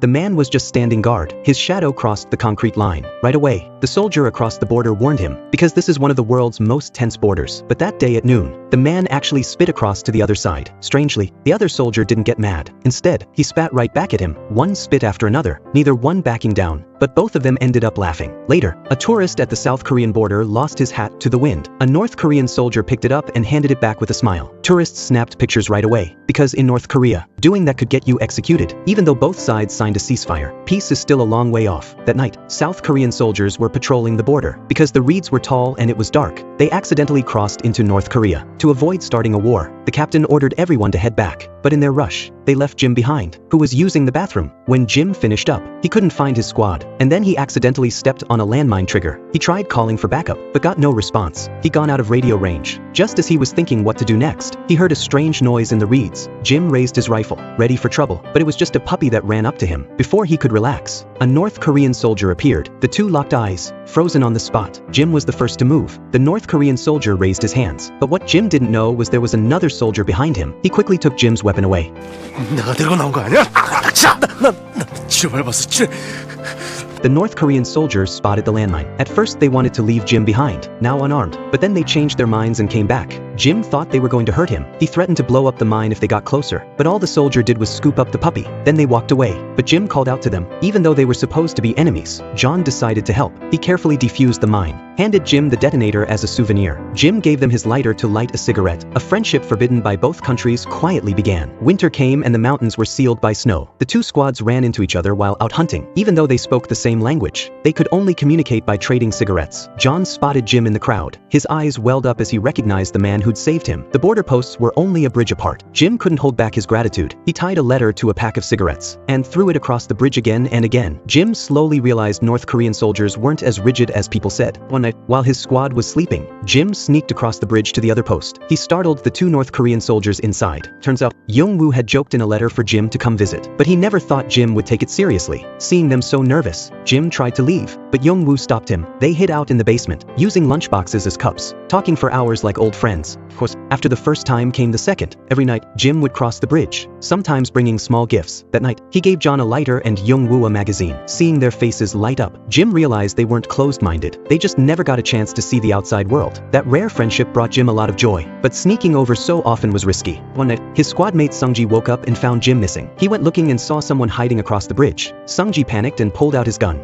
The man was just standing guard. His shadow crossed the concrete line. Right away, the soldier across the border warned him, because this is one of the world's most tense borders. But that day at noon, the man actually spit across to the other side. Strangely, the other soldier didn't get mad. Instead, he spat right back at him, one spit after another, neither one backing down. But both of them ended up laughing. Later, a tourist at the South Korean border lost his hat to the wind. A North Korean soldier picked it up and handed it back with a smile. Tourists snapped pictures right away, because in North Korea, doing that could get you executed. Even though both sides signed a ceasefire, peace is still a long way off. That night, South Korean soldiers were patrolling the border. Because the reeds were tall and it was dark, they accidentally crossed into North Korea. To avoid starting a war, the captain ordered everyone to head back. But in their rush, they left Jim behind, who was using the bathroom. When Jim finished up, he couldn't find his squad, and then he accidentally stepped on a landmine trigger. He tried calling for backup, but got no response. He'd gone out of radio range. Just as he was thinking what to do next, he heard a strange noise in the reeds. Jim raised his rifle, ready for trouble, but it was just a puppy that ran up to him. Before he could relax, a North Korean soldier appeared. The two locked eyes, frozen on the spot. Jim was the first to move. The North Korean soldier raised his hands, but what Jim didn't know was there was another soldier behind him. He quickly took Jim's weapon away. 내가 데리고 나온 거 아니야? 자, 나 지뢰밟았어, 지뢰. The North Korean soldiers spotted the landmine. At first they wanted to leave Jim behind, now unarmed, but then they changed their minds and came back. Jim thought they were going to hurt him. He threatened to blow up the mine if they got closer, but all the soldier did was scoop up the puppy. Then they walked away, but Jim called out to them. Even though they were supposed to be enemies, John decided to help. He carefully defused the mine, handed Jim the detonator as a souvenir. Jim gave them his lighter to light a cigarette. A friendship forbidden by both countries quietly began. Winter came and the mountains were sealed by snow. The two squads ran into each other while out hunting. Even though they spoke the same language, they could only communicate by trading cigarettes. John spotted Jim in the crowd. His eyes welled up as he recognized the man who'd saved him. The border posts were only a bridge apart. Jim couldn't hold back his gratitude. He tied a letter to a pack of cigarettes and threw it across the bridge again and again. Jim slowly realized North Korean soldiers weren't as rigid as people said. One night, while his squad was sleeping, Jim sneaked across the bridge to the other post. He startled the two North Korean soldiers inside. Turns out, Young-woo had joked in a letter for Jim to come visit, but he never thought Jim would take it seriously. Seeing them so nervous, Jim tried to leave, but Young-woo stopped him. They hid out in the basement, using lunchboxes as cups, talking for hours like old friends. Of course, after the first time came the second. Every night, Jim would cross the bridge, sometimes bringing small gifts. That night, he gave John a lighter and Young-woo a magazine. Seeing their faces light up, Jim realized they weren't closed-minded. They just never got a chance to see the outside world. That rare friendship brought Jim a lot of joy, but sneaking over so often was risky. One night, his squad mate Sungji woke up and found Jim missing. He went looking and saw someone hiding across the bridge. Sungji panicked and pulled out his gun.